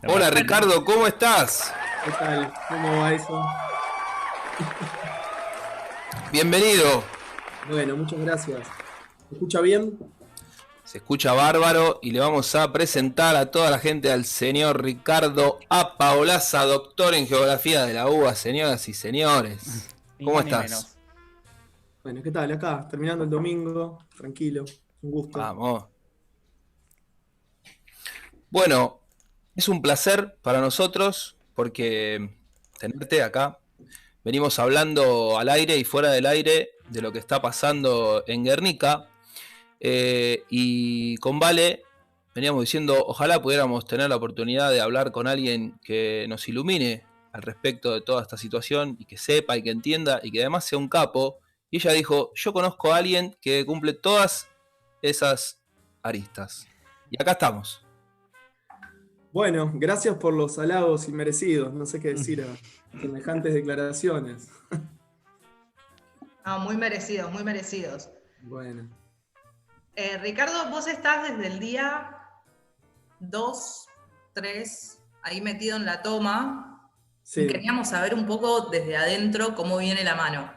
Hola Ricardo, ¿cómo estás? ¿Qué tal? ¿Cómo va eso? Bienvenido. Bueno, muchas gracias. ¿Me escucha bien? Se escucha bárbaro y le vamos a presentar a toda la gente al señor Ricardo A. Paolaza, doctor en geografía de la UBA, señoras y señores. Ni ¿Cómo más ni estás? menos. Bueno, ¿qué tal? Acá, terminando el domingo, tranquilo, un gusto. Vamos. Bueno, es un placer para nosotros porque tenerte acá. Venimos hablando al aire y fuera del aire de lo que está pasando en Guernica. Y con Vale veníamos diciendo, ojalá pudiéramos tener la oportunidad de hablar con alguien que nos ilumine al respecto de toda esta situación y que sepa y que entienda y que además sea un capo. Y ella dijo, yo conozco a alguien que cumple todas esas aristas. Y acá estamos. Bueno, gracias por los halagos inmerecidos. No sé qué decir a semejantes declaraciones. No, muy merecidos, muy merecidos. Bueno, Ricardo, vos estás desde el día 2, 3, ahí metido en la toma. Y sí. queríamos saber un poco desde adentro cómo viene la mano.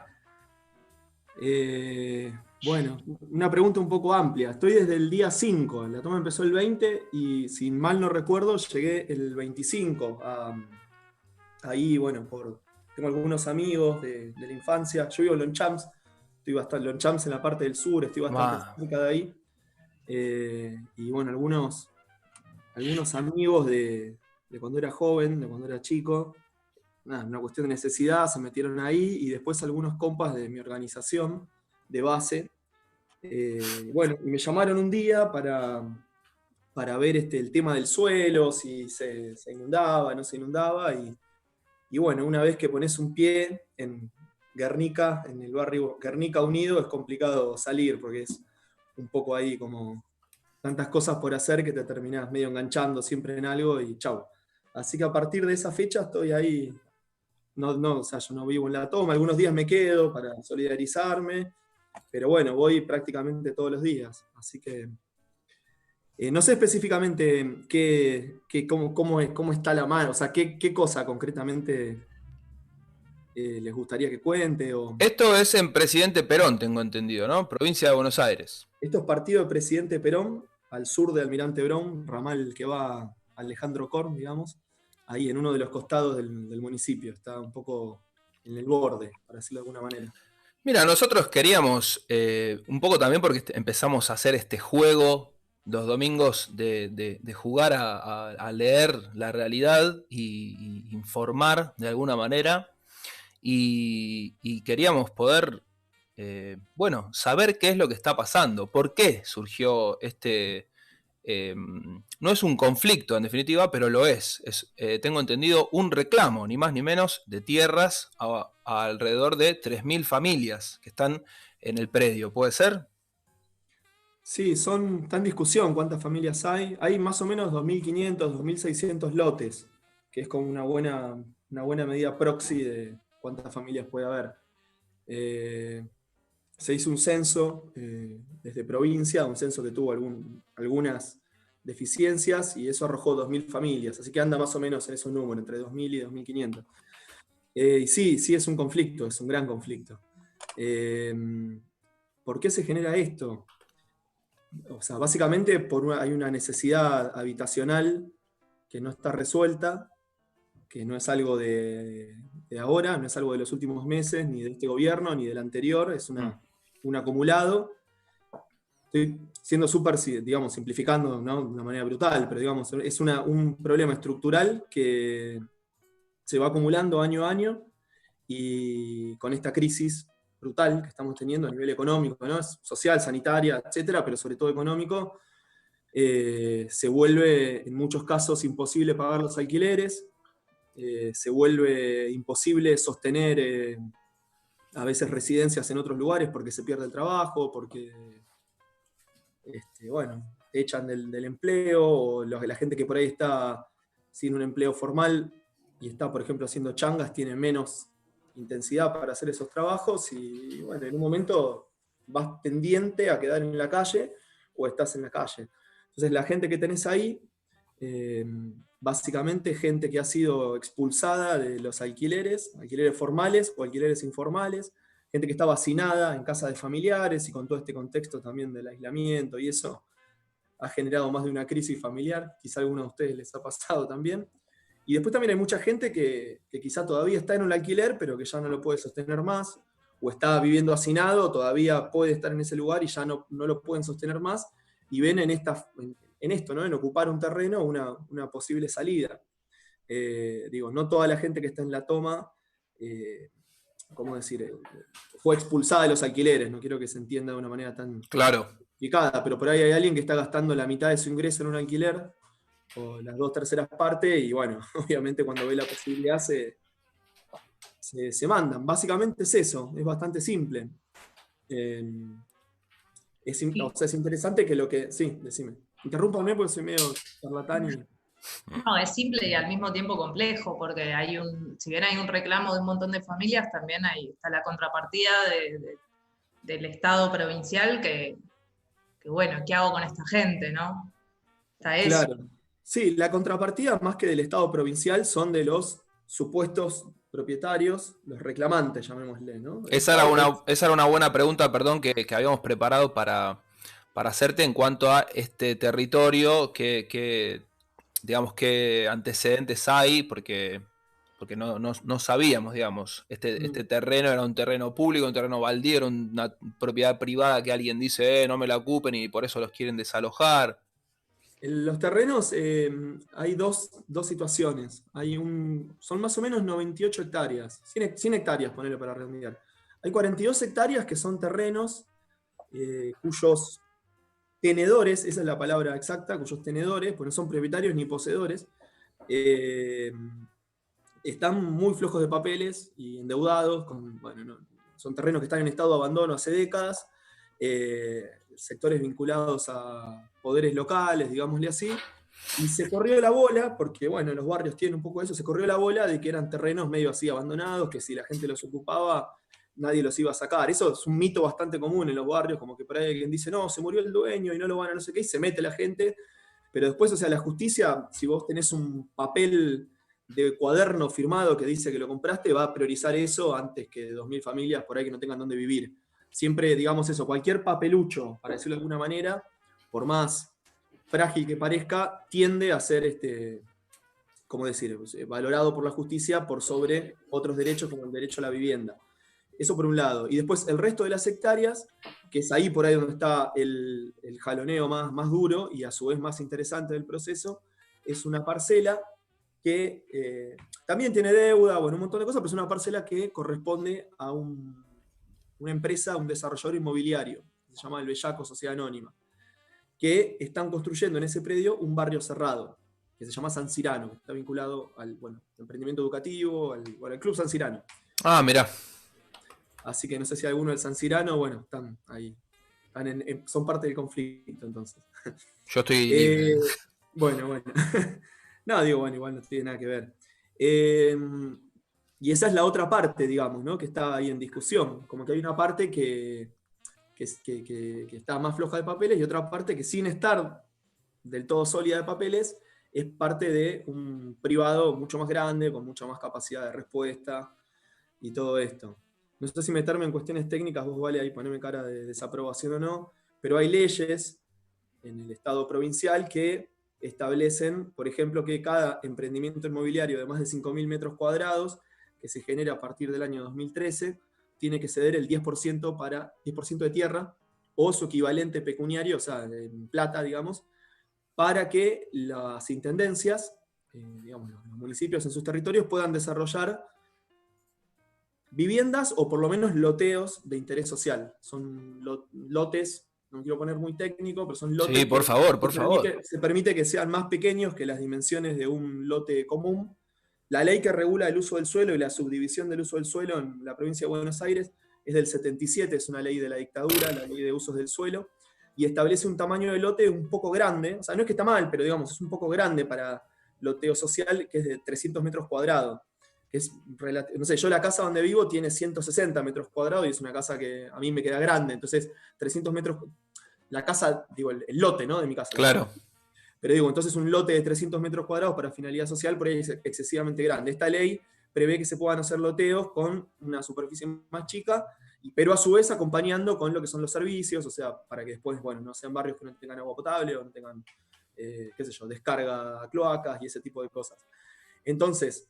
Bueno, una pregunta un poco amplia. Estoy desde el día 5. La toma empezó el 20 y si mal no recuerdo llegué el 25. Ahí, bueno, tengo algunos amigos de la infancia. Yo vivo en Lonchamps, estoy bastante Lonchamps en la parte del sur, estoy bastante Ah, cerca de ahí. Y bueno, algunos amigos de cuando era joven, de cuando era chico, nada, una cuestión de necesidad, se metieron ahí y después algunos compas de mi organización de base. Bueno, y me llamaron un día para ver el tema del suelo, si se inundaba, no se inundaba. Y bueno, una vez que pones un pie en Guernica, en el barrio Guernica Unido, es complicado salir porque es un poco ahí como tantas cosas por hacer que te terminás medio enganchando siempre en algo y chau. Así que a partir de esa fecha estoy ahí. No, no, o sea, yo no vivo en la toma, algunos días me quedo para solidarizarme, pero bueno, voy prácticamente todos los días. Así que no sé específicamente cómo está la mano, o sea, qué cosa concretamente les gustaría que cuente. esto es en Presidente Perón, tengo entendido, ¿no? Provincia de Buenos Aires. Esto es partido de Presidente Perón, al sur de Almirante Brown, ramal que va a Alejandro Korn, digamos, ahí en uno de los costados del municipio, está un poco en el borde, para decirlo de alguna manera. Mira, nosotros queríamos, un poco también porque empezamos a hacer este juego los domingos de jugar a leer la realidad y informar de alguna manera. Y queríamos poder, bueno, saber qué es lo que está pasando, por qué surgió no es un conflicto en definitiva, pero lo es tengo entendido, un reclamo, ni más ni menos, de tierras a alrededor de 3.000 familias que están en el predio, ¿puede ser? Sí, está en discusión cuántas familias hay. Hay más o menos 2.500, 2.600 lotes, que es como una buena medida proxy de cuántas familias puede haber. Eh, Se hizo un censo desde provincia, un censo que tuvo algunas deficiencias y eso arrojó 2.000 familias, así que anda más o menos en esos números, entre 2.000 y 2.500. Y sí, sí es un conflicto, es un gran conflicto. Eh, ¿Por qué se genera esto? O sea, básicamente hay una necesidad habitacional que no está resuelta, que no es algo de ahora, no es algo de los últimos meses, ni de este gobierno, ni del anterior, es Mm. un acumulado. Estoy siendo súper, digamos, simplificando, ¿no? De una manera brutal, pero digamos, es un problema estructural que se va acumulando año a año y con esta crisis brutal que estamos teniendo a nivel económico, ¿no? Social, sanitaria, etcétera, pero sobre todo económico, se vuelve en muchos casos imposible pagar los alquileres, se vuelve imposible sostener a veces residencias en otros lugares porque se pierde el trabajo, porque bueno, te echan del empleo, o la gente que por ahí está sin un empleo formal y está, por ejemplo, haciendo changas, tiene menos intensidad para hacer esos trabajos y, bueno, en un momento vas tendiente a quedar en la calle o estás en la calle. Entonces, la gente que tenés ahí Básicamente gente que ha sido expulsada de los alquileres formales o alquileres informales, gente que estaba hacinada en casa de familiares y con todo este contexto también del aislamiento y eso ha generado más de una crisis familiar, quizá a algunos de ustedes les ha pasado también. Y después también hay mucha gente que quizá todavía está en un alquiler, pero que ya no lo puede sostener más, o está viviendo hacinado, todavía puede estar en ese lugar y ya no lo pueden sostener más, y ven en esto, ¿no? En ocupar un terreno una posible salida. Digo, no toda la gente que está en la toma, ¿cómo decir? Fue expulsada de los alquileres, no quiero que se entienda de una manera tan Claro. complicada, pero por ahí hay alguien que está gastando la mitad de su ingreso en un alquiler, o las 2/3 partes, y bueno, obviamente cuando ve la posibilidad se mandan. Básicamente es eso, es bastante simple. O sea, es interesante que lo que... Sí, decime. Interrúmpame porque soy medio charlatán y... No, es simple y al mismo tiempo complejo, porque si bien hay un reclamo de un montón de familias, también está la contrapartida del Estado provincial que, bueno, ¿qué hago con esta gente, no? Está eso. Claro. Sí, la contrapartida más que del Estado provincial son de los supuestos propietarios, los reclamantes, llamémosle, ¿no? Esa era una buena pregunta, perdón, que habíamos preparado para hacerte en cuanto a este territorio, digamos, qué antecedentes hay, porque no sabíamos, digamos, este terreno era un terreno público, un terreno baldío, era una propiedad privada que alguien dice, no me la ocupen y por eso los quieren desalojar. En los terrenos hay dos situaciones. Son más o menos 98 hectáreas, 100 hectáreas, ponerlo para redondear. Hay 42 hectáreas que son terrenos cuyos tenedores, esa es la palabra exacta, cuyos tenedores, pues no son propietarios ni poseedores, están muy flojos de papeles y endeudados, son terrenos que están en estado de abandono hace décadas, sectores vinculados a poderes locales, digámosle así, y se corrió la bola, porque bueno, los barrios tienen un poco de eso, se corrió la bola de que eran terrenos medio así abandonados, que si la gente los ocupaba, nadie los iba a sacar. Eso es un mito bastante común en los barrios, como que por ahí alguien dice, no, se murió el dueño y no lo van a no sé qué, y se mete la gente, pero después, o sea, la justicia, si vos tenés un papel de cuaderno firmado que dice que lo compraste, va a priorizar eso antes que 2.000 familias por ahí que no tengan dónde vivir. Siempre, digamos eso, cualquier papelucho, para decirlo de alguna manera, por más frágil que parezca, tiende a ser, ¿cómo decir?, valorado por la justicia por sobre otros derechos como el derecho a la vivienda. Eso por un lado. Y después el resto de las hectáreas, que es ahí por ahí donde está el jaloneo más duro y a su vez más interesante del proceso, es una parcela que también tiene deuda, bueno, un montón de cosas, pero es una parcela que corresponde a una empresa, un desarrollador inmobiliario, que se llama El Bellaco Sociedad Anónima, que están construyendo en ese predio un barrio cerrado, que se llama San Cirano, que está vinculado al emprendimiento educativo, al Club San Cirano. Ah, mirá. Así que no sé si alguno del San Cirano, bueno, están ahí. Son parte del conflicto, entonces. Yo estoy... Bueno. No, digo, bueno, igual no tiene nada que ver. Y esa es la otra parte, digamos, ¿no? Que está ahí en discusión. Como que hay una parte que está más floja de papeles y otra parte que sin estar del todo sólida de papeles es parte de un privado mucho más grande, con mucha más capacidad de respuesta y todo esto. No sé si meterme en cuestiones técnicas, vos vale ahí ponerme cara de desaprobación o no, pero hay leyes en el Estado provincial que establecen, por ejemplo, que cada emprendimiento inmobiliario de más de 5.000 metros cuadrados que se genera a partir del año 2013 tiene que ceder el 10% de tierra o su equivalente pecuniario, o sea, en plata, digamos, para que las intendencias, digamos, los municipios en sus territorios puedan desarrollar viviendas o por lo menos loteos de interés social. Son lotes, no quiero poner muy técnico, pero son lotes. Sí, por favor. Se permite que sean más pequeños que las dimensiones de un lote común. La ley que regula el uso del suelo y la subdivisión del uso del suelo en la provincia de Buenos Aires es del 77, es una ley de la dictadura, la ley de usos del suelo, y establece un tamaño de lote un poco grande, o sea, no es que está mal, pero digamos, es un poco grande para loteo social, que es de 300 metros cuadrados. No sé, yo la casa donde vivo tiene 160 metros cuadrados y es una casa que a mí me queda grande, entonces 300 metros, la casa, digo, el lote, ¿no? De mi casa. Claro. Pero digo, entonces un lote de 300 metros cuadrados para finalidad social por ahí es excesivamente grande. Esta ley prevé que se puedan hacer loteos con una superficie más chica, pero a su vez acompañando con lo que son los servicios, o sea, para que después, bueno, no sean barrios que no tengan agua potable o no tengan, qué sé yo, descarga a cloacas y ese tipo de cosas. Entonces,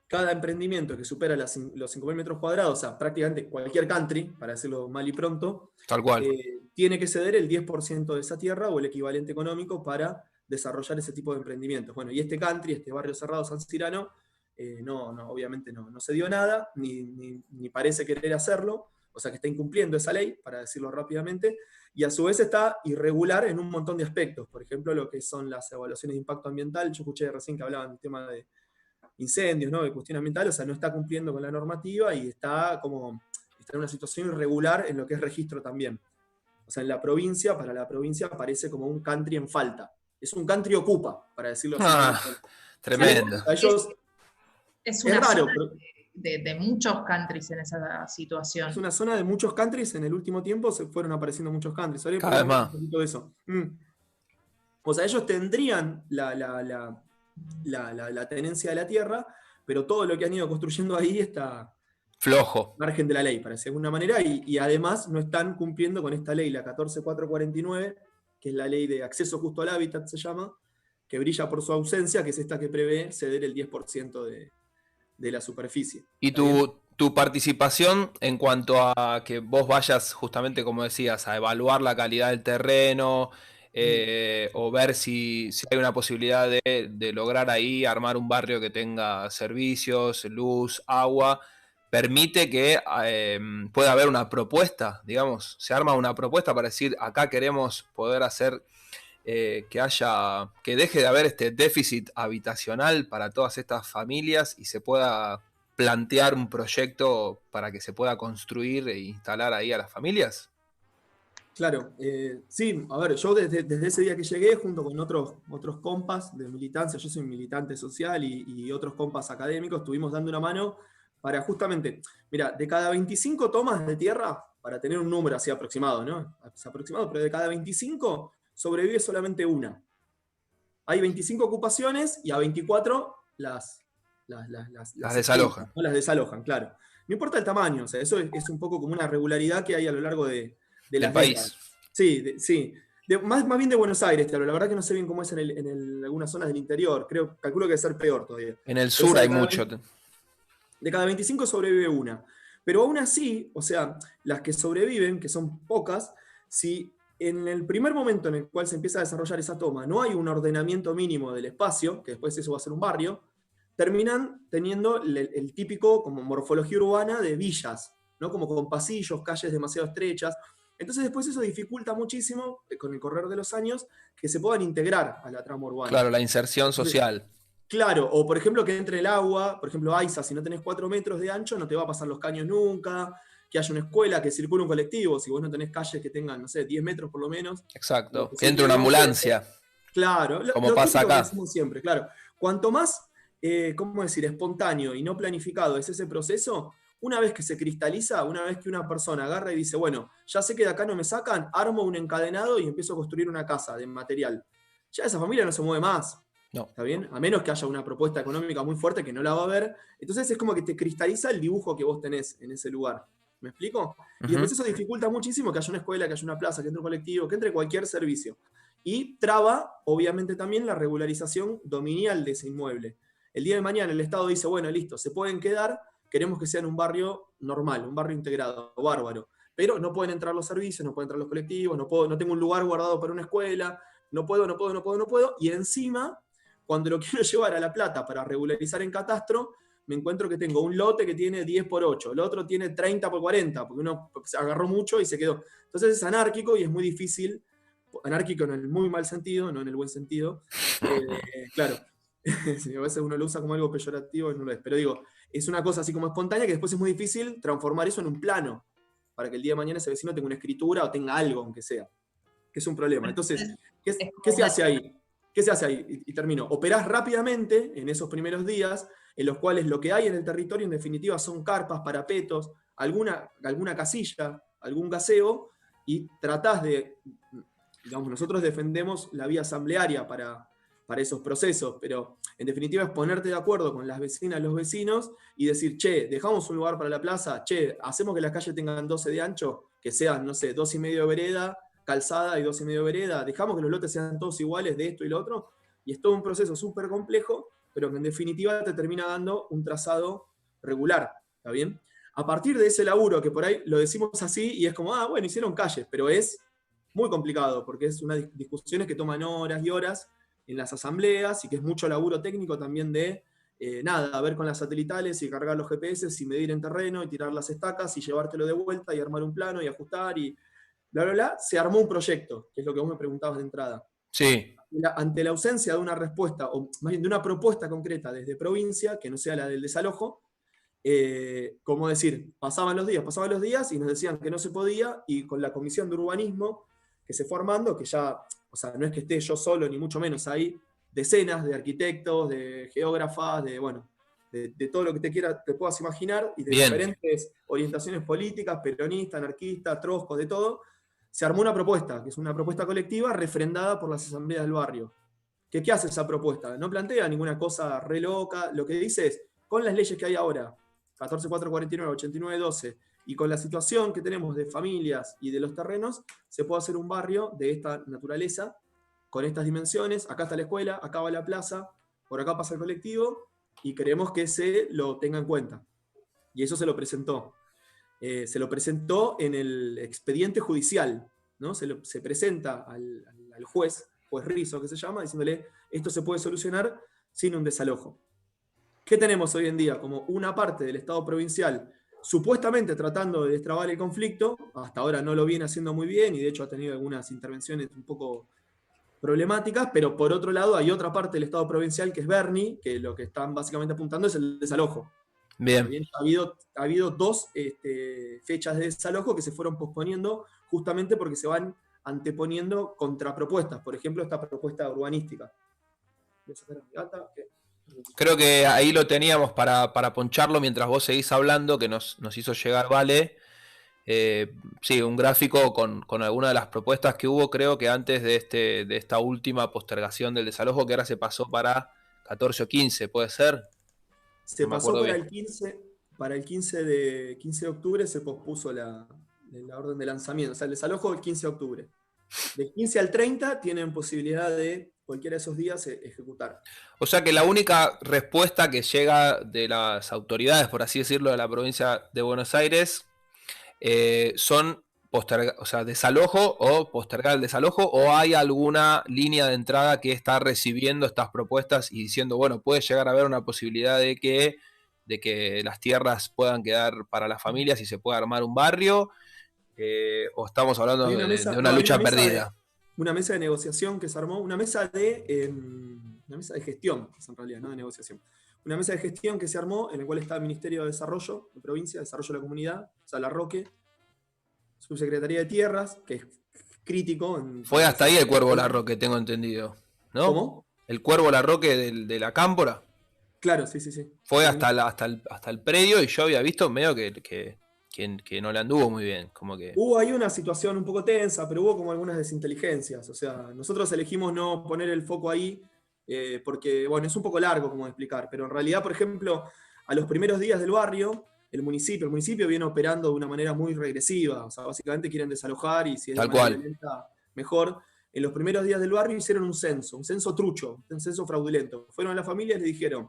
cada emprendimiento que supera los 5.000 metros cuadrados, o sea, prácticamente cualquier country, para decirlo mal y pronto, Tal cual. tiene que ceder el 10% de esa tierra o el equivalente económico para desarrollar ese tipo de emprendimientos. Bueno, y este country, este barrio cerrado San Cirano, obviamente no se dio nada, ni parece querer hacerlo, o sea que está incumpliendo esa ley, para decirlo rápidamente, y a su vez está irregular en un montón de aspectos. Por ejemplo, lo que son las evaluaciones de impacto ambiental. Yo escuché recién que hablaban del tema de incendios, ¿no? De cuestión ambiental, o sea, no está cumpliendo con la normativa y está en una situación irregular en lo que es registro también. O sea, en la provincia, para la provincia parece como un country en falta. Es un country ocupa, para decirlo así. Tremendo. A ellos, es una raro, zona pero de muchos countries en esa situación. es una zona de muchos countries. En el último tiempo se fueron apareciendo muchos countries. Ahora Cada vez más. un poquito de eso. O sea, ellos tendrían la tenencia de la tierra, pero todo lo que han ido construyendo ahí está flojo, margen de la ley, para decirlo de alguna manera, y además no están cumpliendo con esta ley, la 14449, que es la ley de acceso justo al hábitat, se llama, que brilla por su ausencia, que es esta que prevé ceder el 10% de la superficie. Y tu participación en cuanto a que vos vayas, justamente como decías, a evaluar la calidad del terreno, o ver si hay una posibilidad de lograr ahí armar un barrio que tenga servicios, luz, agua, permite que pueda haber una propuesta, digamos, se arma una propuesta para decir, acá queremos poder hacer que deje de haber este déficit habitacional para todas estas familias y se pueda plantear un proyecto para que se pueda construir e instalar ahí a las familias. Claro, sí, a ver, yo desde ese día que llegué, junto con otros compas de militancia, yo soy militante social y otros compas académicos, estuvimos dando una mano para justamente, mira, de cada 25 tomas de tierra, para tener un número así aproximado, ¿no? Es aproximado, pero de cada 25 sobrevive solamente una. Hay 25 ocupaciones y a 24 las desalojan. ¿no? Las desalojan, claro. No importa el tamaño, o sea, eso es un poco como una regularidad que hay a lo largo de las país. décadas. Sí, sí. Más bien de Buenos Aires, claro. La verdad que no sé bien cómo es en algunas zonas del interior. Calculo que debe ser peor todavía. En el sur hay mucho. De cada 25 sobrevive una. Pero aún así, o sea, las que sobreviven, que son pocas, si en el primer momento en el cual se empieza a desarrollar esa toma no hay un ordenamiento mínimo del espacio, que después eso va a ser un barrio, terminan teniendo el típico como morfología urbana de villas, ¿no? Como con pasillos, calles demasiado estrechas. Entonces después eso dificulta muchísimo, con el correr de los años, que se puedan integrar a la trama urbana. Claro, la inserción social. Claro, o por ejemplo que entre el agua, por ejemplo AISA, si no tenés 4 metros de ancho no te va a pasar los caños nunca, que haya una escuela, que circule un colectivo, si vos no tenés calles que tengan, no sé, 10 metros por lo menos. Exacto, que entre una ambulancia. Claro, como pasa acá. Que decimos siempre, claro. Cuanto más, ¿cómo decir?, espontáneo y no planificado es ese proceso, una vez que se cristaliza, una vez que una persona agarra y dice, bueno, ya sé que de acá no me sacan, armo un encadenado y empiezo a construir una casa de material. Ya esa familia no se mueve más. No. ¿Está bien? A menos que haya una propuesta económica muy fuerte que no la va a haber. Entonces es como que te cristaliza el dibujo que vos tenés en ese lugar. ¿Me explico? Y después eso dificulta muchísimo que haya una escuela, que haya una plaza, que entre un colectivo, que entre cualquier servicio. Y traba, obviamente, también la regularización dominial de ese inmueble. El día de mañana el Estado dice, bueno, listo, se pueden quedar, queremos que sean un barrio normal, un barrio integrado, bárbaro. Pero no pueden entrar los servicios, no pueden entrar los colectivos, no tengo un lugar guardado para una escuela, no puedo. Y encima, cuando lo quiero llevar a La Plata para regularizar en catastro, me encuentro que tengo un lote que tiene 10 por 8, el otro tiene 30 por 40, porque uno se agarró mucho y se quedó. Entonces es anárquico y es muy difícil, anárquico en el muy mal sentido, no en el buen sentido. Claro, a veces uno lo usa como algo peyorativo y no lo es, pero digo, es una cosa así como espontánea que después es muy difícil transformar eso en un plano, para que el día de mañana ese vecino tenga una escritura o tenga algo, aunque sea, que es un problema. Entonces, ¿qué se hace ahí? ¿Qué se hace ahí? Y termino. Operás rápidamente en esos primeros días, en los cuales lo que hay en el territorio en definitiva son carpas, parapetos, alguna casilla, algún gaseo, y tratás de, digamos, nosotros defendemos la vía asamblearia para para esos procesos, pero en definitiva es ponerte de acuerdo con las vecinas, los vecinos, y decir, che, dejamos un lugar para la plaza, che, hacemos que las calles tengan 12 de ancho, que sean, no sé, 2,5 de vereda, calzada y 2,5 de vereda, dejamos que los lotes sean todos iguales de esto y lo otro, y es todo un proceso súper complejo, pero que en definitiva te termina dando un trazado regular, ¿está bien? A partir de ese laburo, que por ahí lo decimos así, y es como, bueno, hicieron calles, pero es muy complicado, porque es unas discusiones que toman horas y horas en las asambleas, y que es mucho laburo técnico también de, ver con las satelitales y cargar los GPS y medir en terreno y tirar las estacas y llevártelo de vuelta y armar un plano y ajustar y bla, bla, bla. Se armó un proyecto, que es lo que vos me preguntabas de entrada. Sí. Ante la ausencia de una respuesta, o más bien de una propuesta concreta desde provincia, que no sea la del desalojo, como decir, pasaban los días y nos decían que no se podía, y con la comisión de urbanismo que se fue armando, que ya, o sea, no es que esté yo solo, ni mucho menos, hay decenas de arquitectos, de geógrafas, de todo lo que te puedas imaginar, y de Bien. diferentes orientaciones políticas, peronistas, anarquistas, troscos, de todo. Se armó una propuesta, que es una propuesta colectiva refrendada por las asambleas del barrio. ¿Qué hace esa propuesta? No plantea ninguna cosa re loca, lo que dice es, con las leyes que hay ahora, 14.449, 89.12, y con la situación que tenemos de familias y de los terrenos, se puede hacer un barrio de esta naturaleza, con estas dimensiones. Acá está la escuela, acá va la plaza, por acá pasa el colectivo, y queremos que se lo tenga en cuenta. Y eso se lo presentó. Se lo presentó en el expediente judicial, ¿no? Se presenta al juez Rizzo, que se llama, diciéndole, esto se puede solucionar sin un desalojo. ¿Qué tenemos hoy en día? Como una parte del Estado provincial supuestamente tratando de destrabar el conflicto, hasta ahora no lo viene haciendo muy bien, y de hecho ha tenido algunas intervenciones un poco problemáticas, pero por otro lado hay otra parte del Estado provincial que es Berni, que lo que están básicamente apuntando es el desalojo. Bien. Ha habido 2 fechas de desalojo que se fueron posponiendo justamente porque se van anteponiendo contrapropuestas. Por ejemplo, esta propuesta urbanística. ¿Voy a sacar a mi gata? ¿Qué? Creo que ahí lo teníamos para poncharlo mientras vos seguís hablando, que nos hizo llegar Vale. Sí, un gráfico con algunas de las propuestas que hubo, creo que antes de esta última postergación del desalojo, que ahora se pasó para 14 o 15, ¿puede ser? Se No me pasó acuerdo para bien. el 15 de octubre, se pospuso la orden de lanzamiento, o sea, el desalojo del 15 de octubre. Del 15 al 30 tienen posibilidad de cualquiera de esos días ejecutar. O sea que la única respuesta que llega de las autoridades, por así decirlo, de la provincia de Buenos Aires, son desalojo o postergar el desalojo, o hay alguna línea de entrada que está recibiendo estas propuestas y diciendo, bueno, puede llegar a haber una posibilidad de que las tierras puedan quedar para las familias y se pueda armar un barrio, o estamos hablando Hay de una lucha perdida. Una mesa de negociación que se armó, una mesa de gestión, en realidad, no de negociación. Una mesa de gestión que se armó, en la cual está el Ministerio de Desarrollo de Provincia, Desarrollo de la Comunidad, Sala Roque, Subsecretaría de Tierras, que es crítico. Fue hasta ahí el Cuervo Larroque, tengo entendido, ¿no? ¿Cómo? El Cuervo Larroque de la Cámpora. Claro, sí. Fue hasta el predio, y yo había visto medio que no le anduvo muy bien. Como que... Hubo ahí una situación un poco tensa, pero hubo como algunas desinteligencias. O sea, nosotros elegimos no poner el foco ahí porque, bueno, es un poco largo como explicar, pero en realidad, por ejemplo, a los primeros días del barrio, el municipio viene operando de una manera muy regresiva. O sea, básicamente quieren desalojar, y si es de manera violenta, mejor. En los primeros días del barrio hicieron un censo trucho, un censo fraudulento. Fueron a las familias y le dijeron,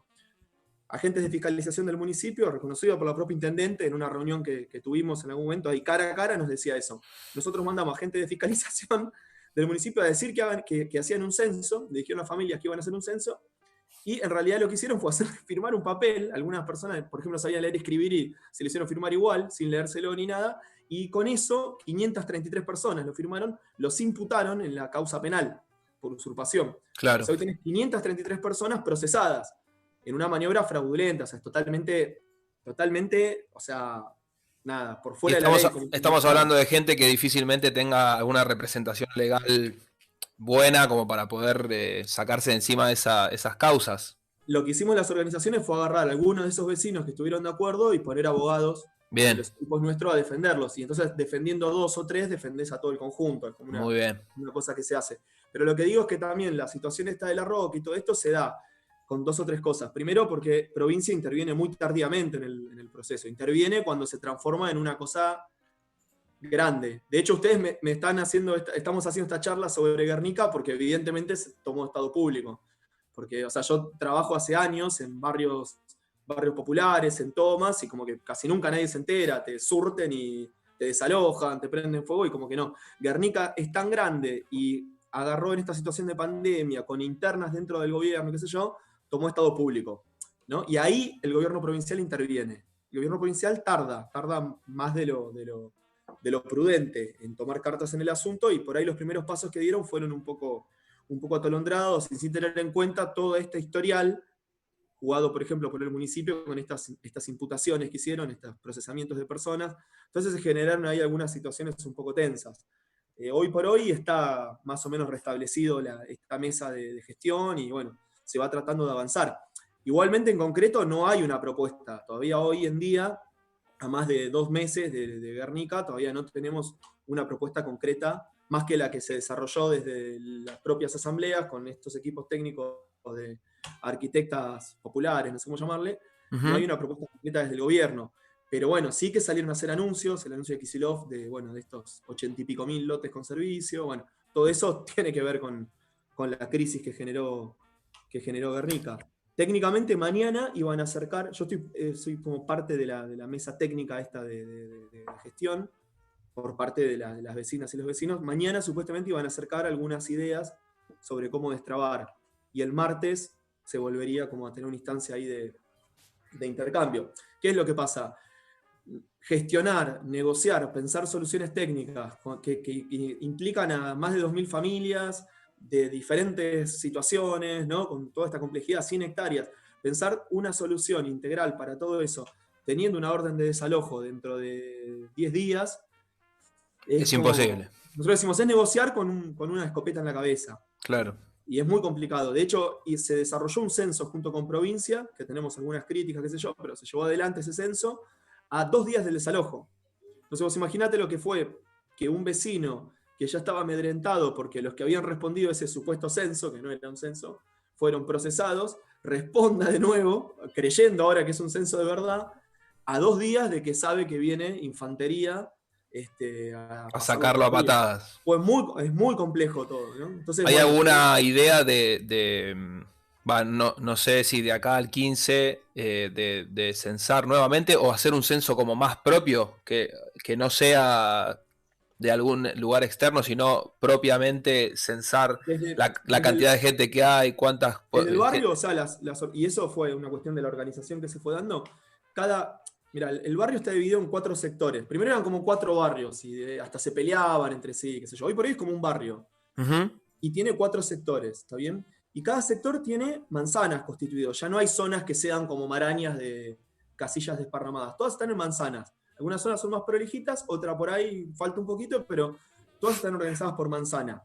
agentes de fiscalización del municipio, reconocido por la propia intendente en una reunión que tuvimos en algún momento, ahí cara a cara nos decía eso. Nosotros mandamos agentes de fiscalización del municipio a decir que hacían un censo, le dijeron a las familias que iban a hacer un censo, y en realidad lo que hicieron fue hacer firmar un papel. Algunas personas, por ejemplo, sabían leer y escribir y se le hicieron firmar igual, sin leérselo ni nada, y con eso 533 personas lo firmaron, los imputaron en la causa penal por usurpación. Claro. O sea, hoy tenés 533 personas procesadas en una maniobra fraudulenta, o sea, es totalmente, o sea, nada, por fuera de la ley. Estamos hablando de gente que difícilmente tenga alguna representación legal buena como para poder sacarse de encima de esas causas. Lo que hicimos las organizaciones fue agarrar a algunos de esos vecinos que estuvieron de acuerdo y poner abogados Bien. los equipos nuestros a defenderlos. Y entonces, defendiendo 2 o 3, defendés a todo el conjunto. Es como Muy bien. una cosa que se hace. Pero lo que digo es que también la situación esta de la Roca y todo esto se da con 2 o 3 cosas. Primero, porque provincia interviene muy tardíamente en el proceso. Interviene cuando se transforma en una cosa grande. De hecho, ustedes me están estamos haciendo esta charla sobre Guernica porque evidentemente se tomó estado público. Porque, o sea, yo trabajo hace años en barrios populares, en tomas, y como que casi nunca nadie se entera, te surten y te desalojan, te prenden fuego, y como que no. Guernica es tan grande y agarró en esta situación de pandemia, con internas dentro del gobierno, qué sé yo, tomó estado público, ¿no? Y ahí el gobierno provincial interviene. El gobierno provincial tarda más de lo prudente en tomar cartas en el asunto, y por ahí los primeros pasos que dieron fueron un poco atolondrados, sin tener en cuenta todo este historial jugado, por ejemplo, por el municipio con estas imputaciones que hicieron, estos procesamientos de personas. Entonces se generaron ahí algunas situaciones un poco tensas. Hoy por hoy está más o menos restablecido esta mesa de gestión y bueno, se va tratando de avanzar. Igualmente, en concreto, no hay una propuesta. Todavía hoy en día, a más de 2 meses de Guernica, todavía no tenemos una propuesta concreta, más que la que se desarrolló desde las propias asambleas con estos equipos técnicos de arquitectas populares, no sé cómo llamarle. No hay una propuesta concreta desde el gobierno. Pero bueno, sí que salieron a hacer anuncios, el anuncio de Kicillof de estos 80 y pico mil lotes con servicio. Bueno, todo eso tiene que ver con la crisis que generó Guernica. Técnicamente mañana iban a acercar, yo soy como parte de la mesa técnica esta de gestión, por parte de las vecinas y los vecinos. Mañana supuestamente iban a acercar algunas ideas sobre cómo destrabar. Y el martes se volvería como a tener una instancia ahí de intercambio. ¿Qué es lo que pasa? Gestionar, negociar, pensar soluciones técnicas que implican a más de 2.000 familias de diferentes situaciones, ¿no? Con toda esta complejidad, 100 hectáreas. Pensar una solución integral para todo eso, teniendo una orden de desalojo dentro de 10 días, es imposible. Nosotros decimos, es negociar con una escopeta en la cabeza. Claro. Y es muy complicado. De hecho, se desarrolló un censo junto con provincia, que tenemos algunas críticas, qué sé yo, pero se llevó adelante ese censo a 2 días del desalojo. Entonces vos imaginate lo que fue que un vecino que ya estaba amedrentado porque los que habían respondido a ese supuesto censo, que no era un censo, fueron procesados, responda de nuevo, creyendo ahora que es un censo de verdad, a 2 días de que sabe que viene infantería a sacarlo a patadas. Pues es muy complejo todo, ¿no? Entonces, ¿hay alguna idea no sé si de acá al 15 de censar nuevamente o hacer un censo como más propio, que no sea de algún lugar externo, sino propiamente censar la cantidad de gente que hay, cuántas... En el barrio, o sea, y eso fue una cuestión de la organización que se fue dando. Mira, el barrio está dividido en 4 sectores. Primero eran como 4 barrios y hasta se peleaban entre sí, qué sé yo. Hoy por hoy es como un barrio. Y tiene 4 sectores, ¿está bien? Y cada sector tiene manzanas constituidos. Ya no hay zonas que sean como marañas de casillas desparramadas. Todas están en manzanas. Algunas zonas son más prolijitas, otra por ahí falta un poquito, pero todas están organizadas por manzana.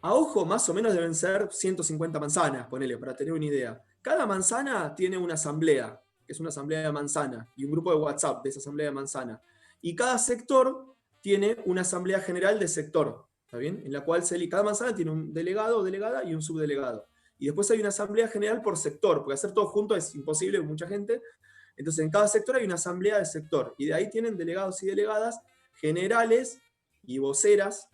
A ojo, más o menos deben ser 150 manzanas, ponele, para tener una idea. Cada manzana tiene una asamblea, que es una asamblea de manzana, y un grupo de WhatsApp de esa asamblea de manzana. Y cada sector tiene una asamblea general de sector, ¿está bien? En la cual cada manzana tiene un delegado o delegada y un subdelegado. Y después hay una asamblea general por sector, porque hacer todo junto es imposible con mucha gente. Entonces en cada sector hay una asamblea de sector, y de ahí tienen delegados y delegadas generales y voceras,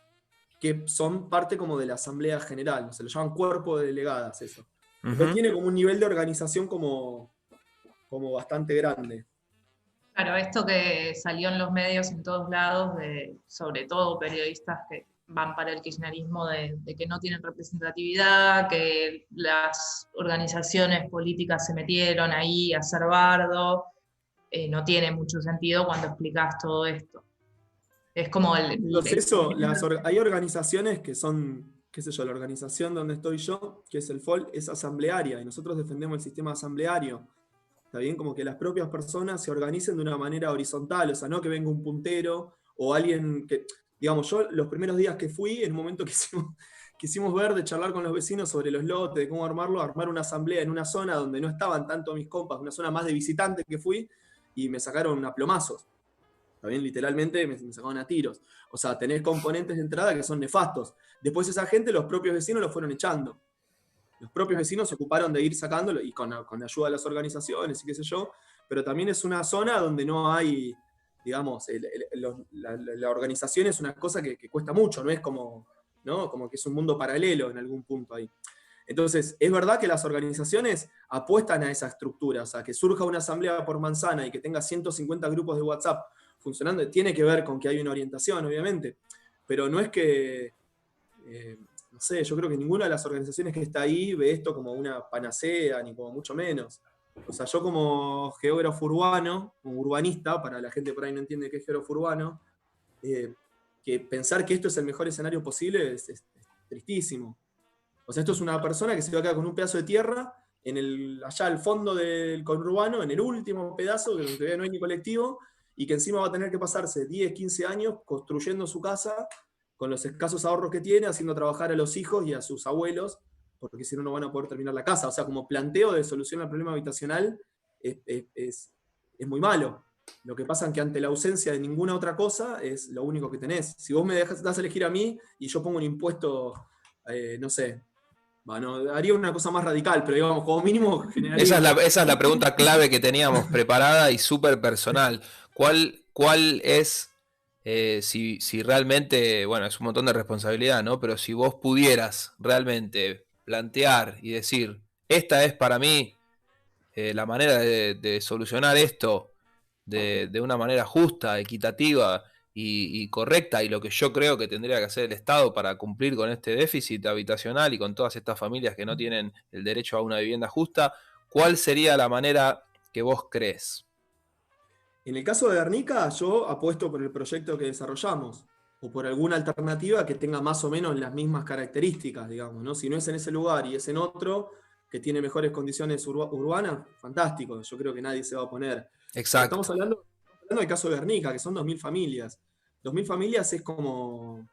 que son parte como de la asamblea general, se lo llaman cuerpo de delegadas eso. Entonces tiene como un nivel de organización como bastante grande. Claro, esto que salió en los medios en todos lados, sobre todo periodistas que van para el kirchnerismo, de que no tienen representatividad, que las organizaciones políticas se metieron ahí a hacer bardo, no tiene mucho sentido cuando explicás todo esto. Es como hay organizaciones que son, qué sé yo, la organización donde estoy yo, que es el FOL, es asamblearia, y nosotros defendemos el sistema asambleario. Está bien, como que las propias personas se organicen de una manera horizontal, o sea, no que venga un puntero o alguien que, digamos, yo los primeros días que fui, en un momento quisimos ver, de charlar con los vecinos sobre los lotes, de cómo armar una asamblea en una zona donde no estaban tanto mis compas, una zona más de visitantes que fui, y me sacaron a plomazos. También literalmente me sacaban a tiros. O sea, tenés componentes de entrada que son nefastos. Después esa gente, los propios vecinos los fueron echando. Los propios vecinos se ocuparon de ir sacándolo y con la ayuda de las organizaciones y qué sé yo, pero también es una zona donde no hay, digamos, la organización es una cosa que cuesta mucho, no es como, ¿no? Como que es un mundo paralelo en algún punto ahí. Entonces, es verdad que las organizaciones apuestan a esa estructura, o sea, que surja una asamblea por manzana y que tenga 150 grupos de WhatsApp funcionando, tiene que ver con que hay una orientación, obviamente, pero no es que, no sé, yo creo que ninguna de las organizaciones que está ahí ve esto como una panacea, ni como mucho menos. O sea, yo como geógrafo urbano, como urbanista, para la gente por ahí no entiende qué es geógrafo urbano, que pensar que esto es el mejor escenario posible es tristísimo. O sea, esto es una persona que se va a quedar con un pedazo de tierra allá al fondo del conurbano, en el último pedazo, que todavía no hay ni colectivo, y que encima va a tener que pasarse 10, 15 años construyendo su casa con los escasos ahorros que tiene, haciendo trabajar a los hijos y a sus abuelos, porque si no, no van a poder terminar la casa. O sea, como planteo de solución al problema habitacional es muy malo. Lo que pasa es que ante la ausencia de ninguna otra cosa es lo único que tenés. Si vos me das a elegir a mí y yo pongo un impuesto, no sé, bueno, haría una cosa más radical, pero digamos, como mínimo generaría... Esa es la pregunta clave que teníamos preparada y súper personal. ¿Cuál es, si realmente, bueno, es un montón de responsabilidad, ¿no? Pero si vos pudieras realmente plantear y decir, esta es para mí la manera de solucionar esto de una manera justa, equitativa y correcta, y lo que yo creo que tendría que hacer el Estado para cumplir con este déficit habitacional y con todas estas familias que no tienen el derecho a una vivienda justa, ¿cuál sería la manera que vos crees? En el caso de Guernica, yo apuesto por el proyecto que desarrollamos, o por alguna alternativa que tenga más o menos las mismas características, digamos, ¿no? Si no es en ese lugar y es en otro, que tiene mejores condiciones urbanas, fantástico, yo creo que nadie se va a oponer. Pero Exacto. estamos hablando del caso de Guernica, que son 2.000 familias. 2.000 familias es como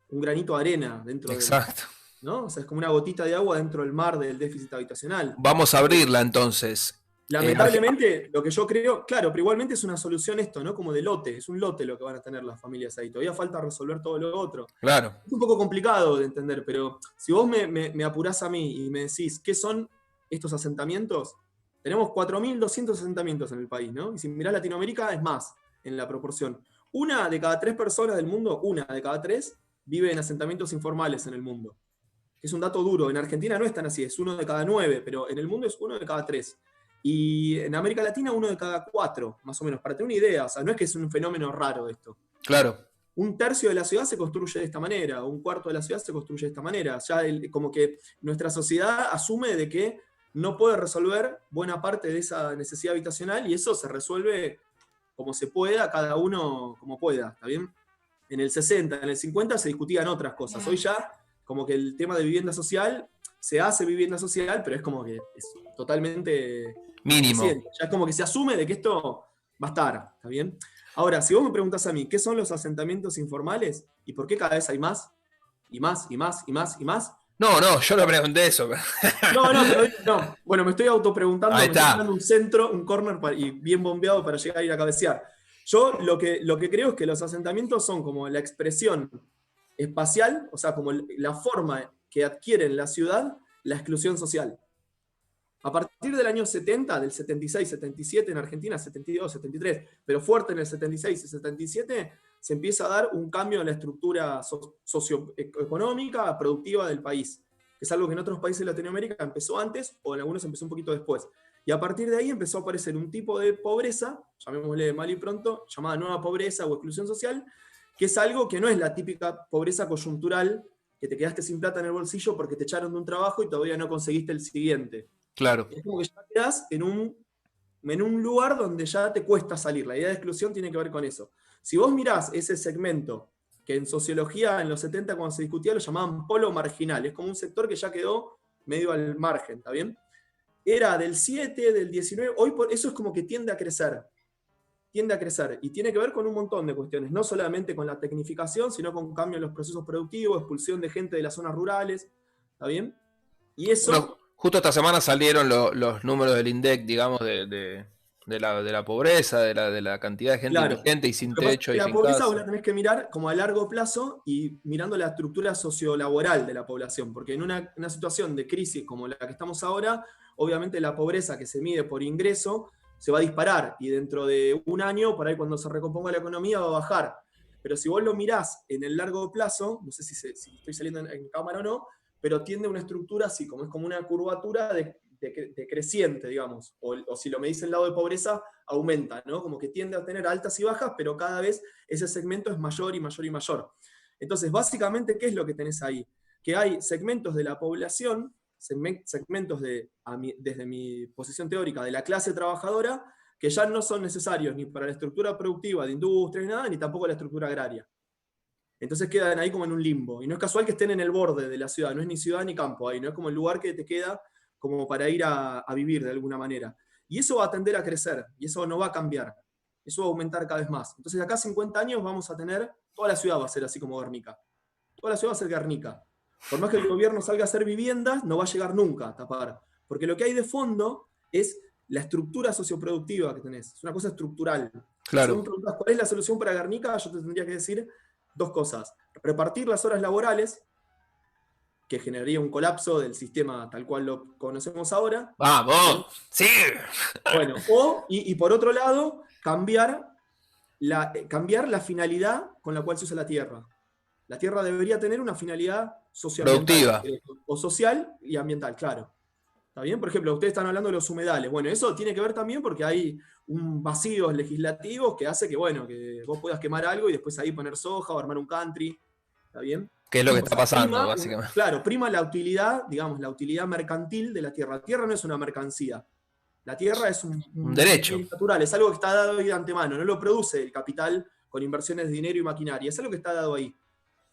un granito de arena dentro Exacto. ¿no? O sea, es como una gotita de agua dentro del mar del déficit habitacional. Vamos a abrirla entonces. Lamentablemente, lo que yo creo, claro, pero igualmente es una solución esto, ¿no? Como de lote, es un lote lo que van a tener las familias ahí. Todavía falta resolver todo lo otro. Claro. Es un poco complicado de entender, pero si vos me apurás a mí y me decís, ¿qué son estos asentamientos? Tenemos 4.200 asentamientos en el país, ¿no? Y si mirás Latinoamérica, es más en la proporción. Una de cada 3 personas del mundo, una de cada 3, vive en asentamientos informales en el mundo. Es un dato duro. En Argentina no es tan así, es 1 de cada 9, pero en el mundo es 1 de cada 3. Y en América Latina 1 de cada 4, más o menos, para tener una idea. O sea, no es que es un fenómeno raro esto. Claro. Un tercio de la ciudad se construye de esta manera, un cuarto de la ciudad se construye de esta manera. Ya como que nuestra sociedad asume de que no puede resolver buena parte de esa necesidad habitacional y eso se resuelve como se pueda, cada uno como pueda, ¿está bien? En el 60, en el 50 se discutían otras cosas. Hoy ya como que el tema de vivienda social, se hace vivienda social, pero es como que es totalmente mínimo. Ya es como que se asume de que esto va a estar, ¿está bien? Ahora, si vos me preguntás a mí, ¿qué son los asentamientos informales? ¿Y por qué cada vez hay más? Y más, y más, y más, y más. No, yo no pregunté eso. No. Bueno, me estoy autopreguntando, Ahí me está. estoy dando un centro, un corner y bien bombeado para llegar a ir a cabecear. Yo lo que creo es que los asentamientos son como la expresión espacial, o sea, como la forma que adquiere en la ciudad la exclusión social. A partir del año 70, del 76, 77 en Argentina, 72, 73, pero fuerte en el 76 y 77, se empieza a dar un cambio en la estructura socioeconómica, productiva del país, que es algo que en otros países de Latinoamérica empezó antes o en algunos empezó un poquito después. Y a partir de ahí empezó a aparecer un tipo de pobreza, llamémosle mal y pronto, llamada nueva pobreza o exclusión social, que es algo que no es la típica pobreza coyuntural, que te quedaste sin plata en el bolsillo porque te echaron de un trabajo y todavía no conseguiste el siguiente. Claro. Es como que ya quedás en un lugar donde ya te cuesta salir. La idea de exclusión tiene que ver con eso. Si vos mirás ese segmento, que en sociología en los 70 cuando se discutía lo llamaban polo marginal, es como un sector que ya quedó medio al margen, ¿está bien? Era del 7, del 19, hoy eso es como que tiende a crecer, y tiene que ver con un montón de cuestiones, no solamente con la tecnificación, sino con cambio en los procesos productivos, expulsión de gente de las zonas rurales, ¿está bien? Y eso... Bueno, justo esta semana salieron los números del INDEC, digamos, de la pobreza, de la cantidad de gente Claro. indigente y sin Lo que pasa es techo que y la sin pobreza vos la casa. tenés que mirar como a largo plazo y mirando la estructura sociolaboral de la población, porque en una situación de crisis como la que estamos ahora, obviamente la pobreza que se mide por ingreso se va a disparar y dentro de un año, por ahí cuando se recomponga la economía, va a bajar. Pero si vos lo mirás en el largo plazo, no sé si estoy saliendo en cámara o no, pero tiende a una estructura así, como es como una curvatura de creciente, digamos, o si lo medís en el lado de pobreza, aumenta, ¿no? Como que tiende a tener altas y bajas, pero cada vez ese segmento es mayor y mayor y mayor. Entonces, básicamente, ¿qué es lo que tenés ahí? Que hay segmentos de la población, segmentos desde mi posición teórica de la clase trabajadora, que ya no son necesarios ni para la estructura productiva de industria ni nada, ni tampoco la estructura agraria. Entonces quedan ahí como en un limbo. Y no es casual que estén en el borde de la ciudad, no es ni ciudad ni campo ahí, no es como el lugar que te queda como para ir a vivir de alguna manera. Y eso va a tender a crecer, y eso no va a cambiar. Eso va a aumentar cada vez más. Entonces, de acá a 50 años vamos a tener, toda la ciudad va a ser así como Guernica. Toda la ciudad va a ser Guernica. Por más que el gobierno salga a hacer viviendas, no va a llegar nunca a tapar. Porque lo que hay de fondo es la estructura socioproductiva que tenés. Es una cosa estructural. Si vos me Claro. preguntás cuál es la solución para Guernica, yo te tendría que decir dos cosas. Repartir las horas laborales, que generaría un colapso del sistema tal cual lo conocemos ahora. ¡Vamos! ¿Sí? ¡Sí! Bueno, y por otro lado, cambiar la finalidad con la cual se usa la tierra. La tierra debería tener una finalidad socioambiental, Productiva. o social y ambiental, claro. ¿Está bien? Por ejemplo, ustedes están hablando de los humedales. Bueno, eso tiene que ver también porque hay un vacíos legislativos que hace que, bueno, que vos puedas quemar algo y después ahí poner soja o armar un country. ¿Está bien? ¿Qué es lo que O está sea, pasando, básicamente? claro, prima la utilidad, digamos, la utilidad mercantil de la tierra. La tierra no es una mercancía. La tierra es Un un derecho. bien natural, es algo que está dado ahí de antemano, no lo produce el capital con inversiones de dinero y maquinaria, es algo que está dado ahí.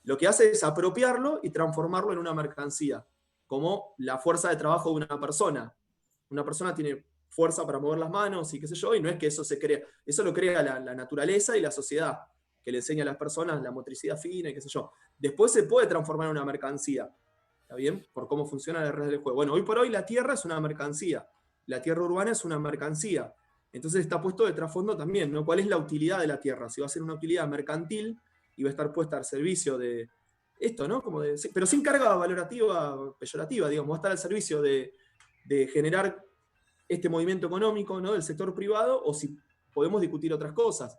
Lo que hace es apropiarlo y transformarlo en una mercancía, como la fuerza de trabajo de una persona. Una persona tiene fuerza para mover las manos y qué sé yo, y no es que eso se crea, eso lo crea la naturaleza y la sociedad, que le enseña a las personas la motricidad fina y qué sé yo. Después se puede transformar en una mercancía, ¿está bien? Por cómo funciona la red del juego. Bueno, hoy por hoy la tierra es una mercancía, la tierra urbana es una mercancía. Entonces está puesto de trasfondo también, ¿no? ¿Cuál es la utilidad de la tierra? Si va a ser una utilidad mercantil y va a estar puesta al servicio de esto, ¿no? Pero sin carga valorativa, peyorativa, digamos, va a estar al servicio de generar este movimiento económico, ¿no? Del sector privado, o si podemos discutir otras cosas,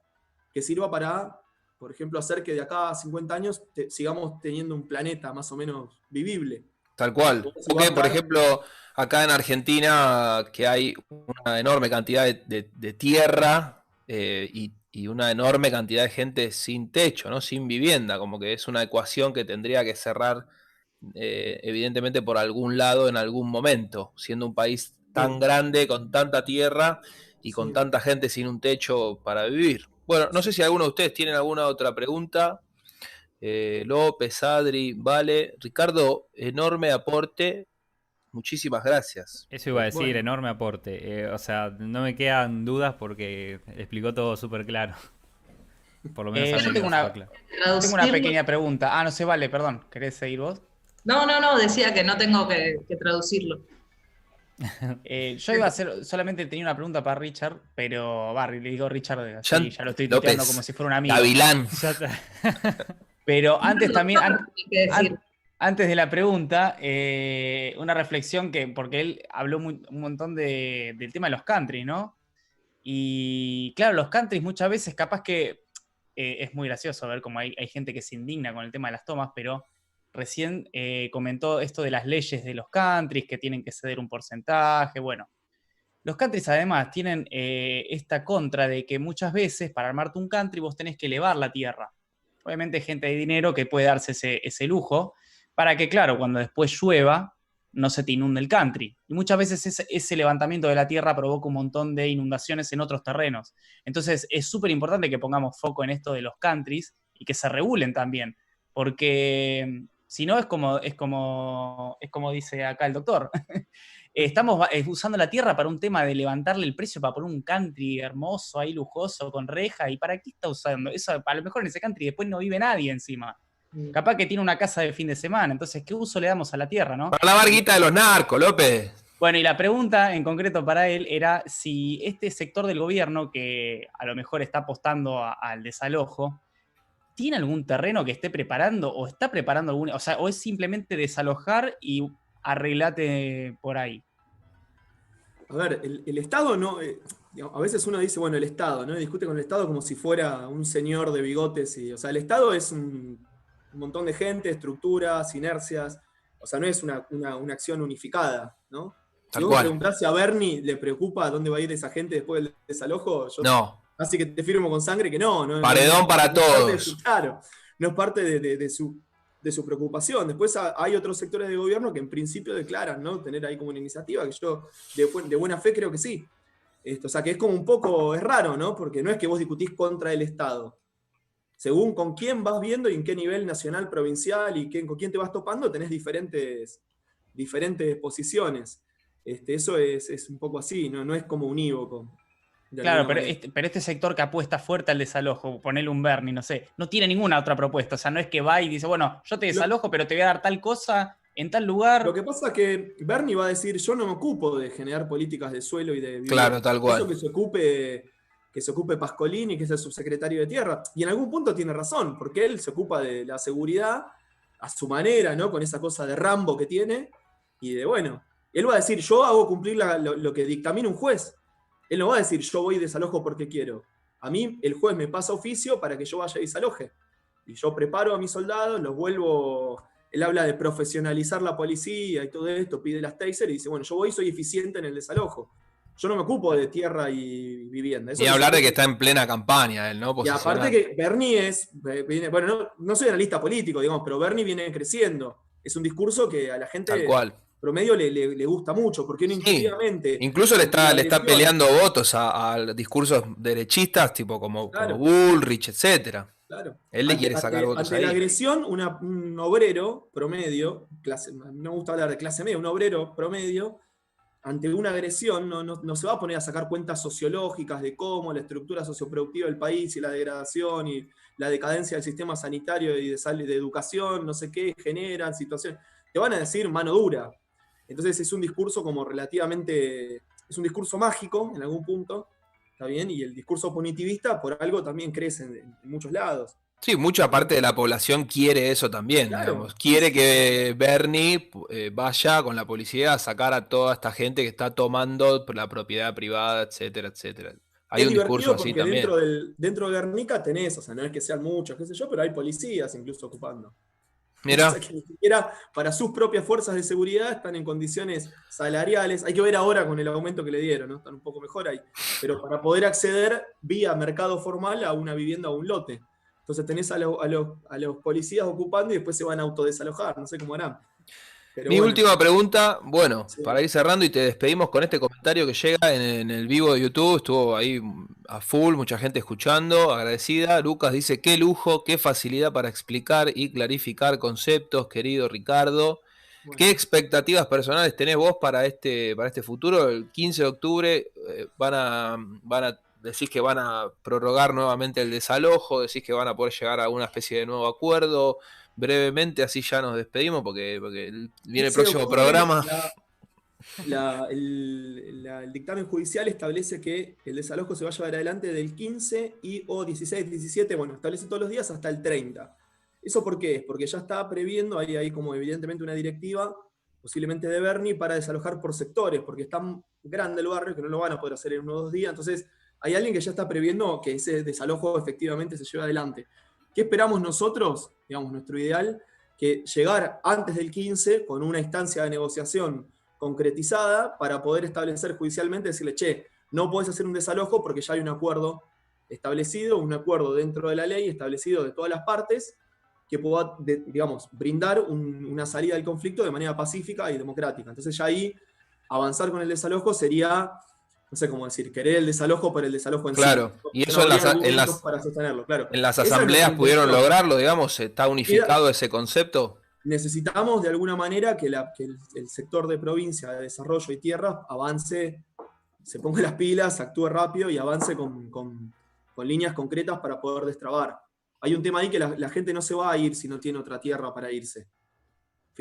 que sirva para, por ejemplo, hacer que de acá a 50 años sigamos teniendo un planeta más o menos vivible. Tal cual. Si va a Porque, por estar, ejemplo, acá en Argentina, que hay una enorme cantidad de tierra y una enorme cantidad de gente sin techo, ¿no? Sin vivienda, como que es una ecuación que tendría que cerrar evidentemente por algún lado en algún momento, siendo un país tan sí, grande, con tanta tierra y con sí. tanta gente sin un techo para vivir. Bueno, no sé si alguno de ustedes tienen alguna otra pregunta. López, Adri, Vale, Ricardo, enorme aporte, muchísimas gracias. Eso iba a decir, Bueno, enorme aporte. O sea, no me quedan dudas porque explicó todo súper claro. Por lo menos a Yo mí me resultó claro. tengo una Traducirlo. pequeña pregunta. Ah, no sé, vale, perdón. ¿Querés seguir vos? No, decía que no tengo que traducirlo. Yo iba a hacer, solamente tenía una pregunta para Richard, pero le digo Richard, Jan así ya lo estoy tuteando como López, si fuera un amigo. Gavilán. Ya está. Pero antes también, Tiene que decir. antes de la pregunta, una reflexión porque él habló un montón del tema de los country, ¿no? Y claro, los countries muchas veces capaz que es muy gracioso ver cómo hay gente que se indigna con el tema de las tomas, pero recién comentó esto de las leyes de los countries, que tienen que ceder un porcentaje, bueno. Los countries además tienen esta contra de que muchas veces para armarte un country vos tenés que elevar la tierra. Obviamente hay gente de dinero que puede darse ese lujo para que, claro, cuando después llueva, no se te inunde el country. Y muchas veces ese levantamiento de la tierra provoca un montón de inundaciones en otros terrenos. Entonces es súper importante que pongamos foco en esto de los countries y que se regulen también, porque si no es como dice acá el doctor. Estamos usando la tierra para un tema de levantarle el precio para poner un country hermoso, ahí lujoso, con reja. ¿Y para qué está usando? Eso, a lo mejor en ese country después no vive nadie encima. Capaz que tiene una casa de fin de semana. Entonces, ¿qué uso le damos a la tierra, no? Para la varguita de los narcos, López. Bueno, y la pregunta en concreto para él era si este sector del gobierno, que a lo mejor está apostando al desalojo, ¿tiene algún terreno que esté preparando o está preparando algún, o sea, o es simplemente desalojar y arreglate por ahí? A ver, el Estado no. Digamos, a veces uno dice, bueno, el Estado, ¿no? Y discute con el Estado como si fuera un señor de bigotes. O sea, el Estado es un montón de gente, estructuras, inercias. O sea, no es una acción unificada, ¿no? Si Tal vos me cual. preguntás si a Bernie le preocupa dónde va a ir esa gente después del desalojo, yo No. así que te firmo con sangre que no. Paredón para no es parte de todos. claro, no es parte de su preocupación. Después hay otros sectores de gobierno que en principio declaran, ¿no? Tener ahí como una iniciativa, que yo de buena fe creo que sí. O sea, que es como un poco, es raro, ¿no? Porque no es que vos discutís contra el Estado. Según con quién vas viendo y en qué nivel nacional, provincial y con quién te vas topando, tenés diferentes posiciones. Eso es un poco así, ¿no? No es como unívoco. De Claro, alguna pero manera. pero este sector que apuesta fuerte al desalojo, ponerle un Bernie, no sé, no tiene ninguna otra propuesta. O sea, no es que va y dice, bueno, yo te desalojo, pero te voy a dar tal cosa en tal Lo lugar. que pasa es que Bernie va a decir, yo no me ocupo de generar políticas de suelo y de Claro, vivienda. tal Eso cual. que se ocupe Pascolini, que es el subsecretario de Tierra. Y en algún punto tiene razón, porque él se ocupa de la seguridad a su manera, ¿no? Con esa cosa de Rambo que tiene. Y de, bueno, él va a decir, yo hago cumplir lo que dictamina un juez. Él no va a decir, yo voy y desalojo porque quiero. A mí el juez me pasa oficio para que yo vaya y desaloje. Y yo preparo a mis soldados, los vuelvo. Él habla de profesionalizar la policía y todo esto, pide las taser y dice, bueno, yo voy y soy eficiente en el desalojo. Yo no me ocupo de tierra y vivienda. Eso Ni que se hablar de que ocupe. está en plena campaña él, ¿no? Y aparte Posicional. que Bernie bueno, no soy analista político, digamos, pero Bernie viene creciendo. Es un discurso que a la Tal gente cual. promedio le gusta mucho, porque uno Sí. intuitivamente, Incluso ante la le está agresión, peleando votos a discursos derechistas, tipo como claro, Bullrich, etcétera. claro. Él le quiere sacar votos Ante la ahí. agresión, un obrero promedio, no me gusta hablar de clase media, un obrero promedio, ante una agresión no se va a poner a sacar cuentas sociológicas de cómo la estructura socioproductiva del país y la degradación y la decadencia del sistema sanitario y de educación, no sé qué, generan situaciones. Te van a decir mano dura. Entonces es un discurso como relativamente, es un discurso mágico en algún punto, ¿está bien? Y el discurso punitivista por algo también crece en muchos lados. Sí, mucha parte de la población quiere eso también, Claro, digamos. sí, Quiere sí. que Bernie vaya con la policía a sacar a toda esta gente que está tomando la propiedad privada, etcétera, etcétera. Hay Es un discurso divertido así porque también. dentro de Guernica tenés, o sea, no es que sean muchos, qué sé yo, pero hay policías incluso ocupando. O sea Mira, que ni siquiera para sus propias fuerzas de seguridad están en condiciones salariales. Hay que ver ahora con el aumento que le dieron, ¿no? Están un poco mejor ahí. Pero para poder acceder vía mercado formal a una vivienda o un lote. Entonces tenés a los policías ocupando y después se van a autodesalojar, no sé cómo harán. Pero mi bueno, última pregunta, bueno, sí. para ir cerrando y te despedimos con este comentario que llega en el vivo de YouTube, estuvo ahí a full, mucha gente escuchando, agradecida. Lucas dice, qué lujo, qué facilidad para explicar y clarificar conceptos, querido Ricardo. ¿Qué Bueno, expectativas personales tenés vos para este futuro? El 15 de octubre decís que van a prorrogar nuevamente el desalojo, decís que van a poder llegar a una especie de nuevo acuerdo. Brevemente, así ya nos despedimos porque viene el 15 de próximo octubre, programa. el dictamen judicial establece que el desalojo se va a llevar adelante del 15 y o 16, 17, bueno, establece todos los días hasta el 30. ¿Eso por qué es? Porque ya está previendo, hay como evidentemente una directiva, posiblemente de Bernie, para desalojar por sectores, porque es tan grande el barrio que no lo van a poder hacer en unos 2 días. Entonces, hay alguien que ya está previendo que ese desalojo efectivamente se lleve adelante. ¿Qué esperamos nosotros? Digamos, nuestro ideal, que llegar antes del 15 con una instancia de negociación concretizada para poder establecer judicialmente, decirle, che, no podés hacer un desalojo porque ya hay un acuerdo establecido, un acuerdo dentro de la ley establecido de todas las partes que pueda, digamos, brindar una salida del conflicto de manera pacífica y democrática. Entonces ya ahí avanzar con el desalojo sería, no sé cómo decir, querer el desalojo por el desalojo en sí. Claro, y No eso habría argumentos para sostenerlo, claro. en las Esa es nuestra asambleas pudieron intención. lograrlo, digamos, está unificado ese concepto. Necesitamos de alguna manera que el sector de provincia de desarrollo y tierras avance, se ponga las pilas, actúe rápido y avance con líneas concretas para poder destrabar. Hay un tema ahí que la gente no se va a ir si no tiene otra tierra para irse.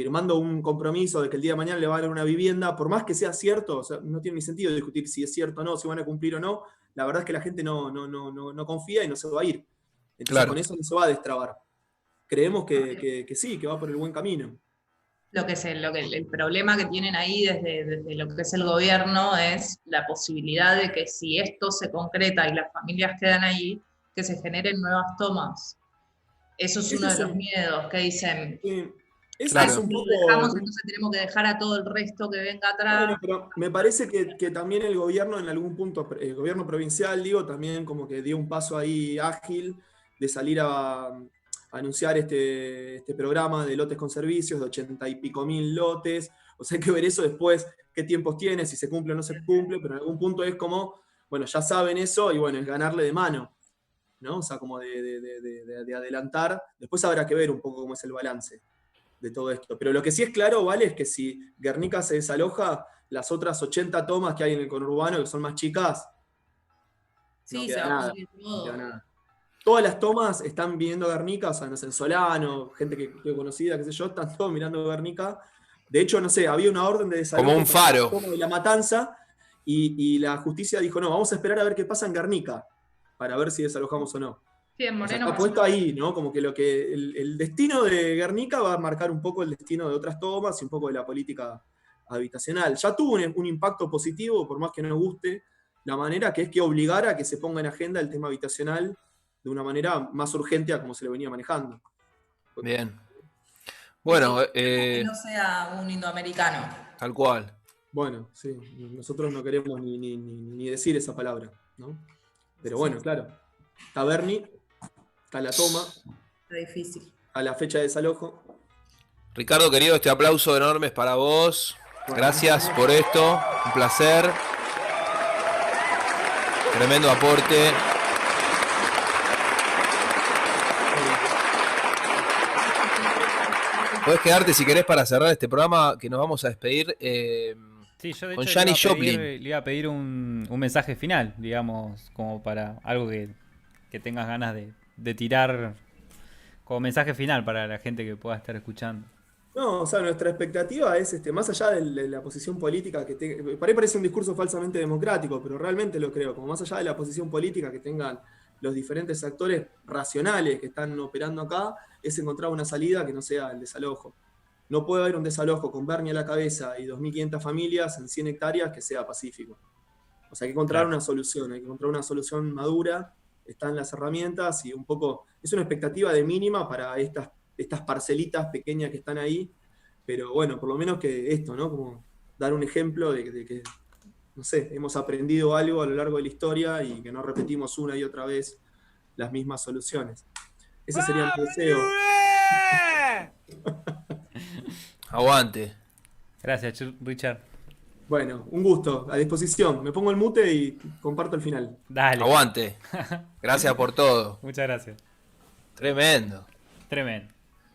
firmando un compromiso de que el día de mañana le va a dar una vivienda, por más que sea cierto, o sea, no tiene ni sentido discutir si es cierto o no, si van a cumplir o no, la verdad es que la gente no confía y no se va a ir. Entonces Claro. con eso no se va a destrabar. Creemos que sí, que va por el buen camino. El problema que tienen ahí desde lo que es el gobierno es la posibilidad de que si esto se concreta y las familias quedan ahí, que se generen nuevas tomas. Eso es Ese uno de es los un- miedos que dicen, Ese Claro. es un si lo poco... dejamos, entonces tenemos que dejar a todo el resto que venga atrás. Bueno, pero me parece que también el gobierno en algún punto, el gobierno provincial, digo, también como que dio un paso ahí ágil de salir a anunciar este programa de lotes con servicios de 80 y pico mil lotes. O sea, hay que ver eso después, qué tiempos tiene, si se cumple o no se cumple, pero en algún punto es como, bueno, ya saben eso y bueno, es ganarle de mano, ¿no? O sea, como de adelantar. Después habrá que ver un poco cómo es el balance de todo esto. Pero lo que sí es claro, ¿vale? Es que si Guernica se desaloja, las otras 80 tomas que hay en el conurbano, que son más chicas, no Sí, queda se va a nada. pudrir No todo. queda nada. Todas las tomas están viendo Guernica, o sea, no sé, en Solano, gente que conocida, qué sé yo, están todos mirando Guernica. De hecho, no sé, había una orden de desalojo Como un para faro. la toma de La Matanza y la justicia dijo, no, vamos a esperar a ver qué pasa en Guernica para ver si desalojamos o no. Sí, en O sea, Moreno está pasó puesto lo ahí, ¿no? Como que el destino de Guernica va a marcar un poco el destino de otras tomas y un poco de la política habitacional. Ya tuvo un impacto positivo, por más que no nos guste, la manera que es que obligara a que se ponga en agenda el tema habitacional de una manera más urgente a como se lo venía manejando. Bien. Bueno, que no sea un indoamericano. tal cual. Bueno, sí, nosotros no queremos ni decir esa palabra, ¿no? Pero bueno, claro. Está Bernie, está la toma, Está difícil. a la fecha de desalojo. Ricardo, querido, este aplauso enorme es para vos. Bueno, Gracias por esto. Un placer. Tremendo aporte. Podés quedarte si querés para cerrar este programa que nos vamos a despedir. Sí, yo de Con hecho Janis le Joplin. iba a pedir un mensaje final, digamos, como para algo que tengas ganas de tirar como mensaje final para la gente que pueda estar escuchando. No, o sea, nuestra expectativa es, más allá de la posición política por ahí parece un discurso falsamente democrático, pero realmente lo creo, como más allá de la posición política que tengan los diferentes actores racionales que están operando acá, es encontrar una salida que no sea el desalojo. No puede haber un desalojo con Bernie a la cabeza y 2.500 familias en 100 hectáreas que sea pacífico. O sea, hay que encontrar Claro. una solución, hay que encontrar una solución madura, están las herramientas y un poco, es una expectativa de mínima para estas parcelitas pequeñas que están ahí, pero bueno, por lo menos que esto, ¿no? Como dar un ejemplo de que, no sé, hemos aprendido algo a lo largo de la historia y que no repetimos una y otra vez las mismas soluciones. Ese sería mi deseo. Aguante. Gracias, Richard. Bueno, un gusto, a disposición. Me pongo el mute y comparto el final. Dale. Aguante. Gracias por todo. Muchas gracias. Tremendo. Tremendo.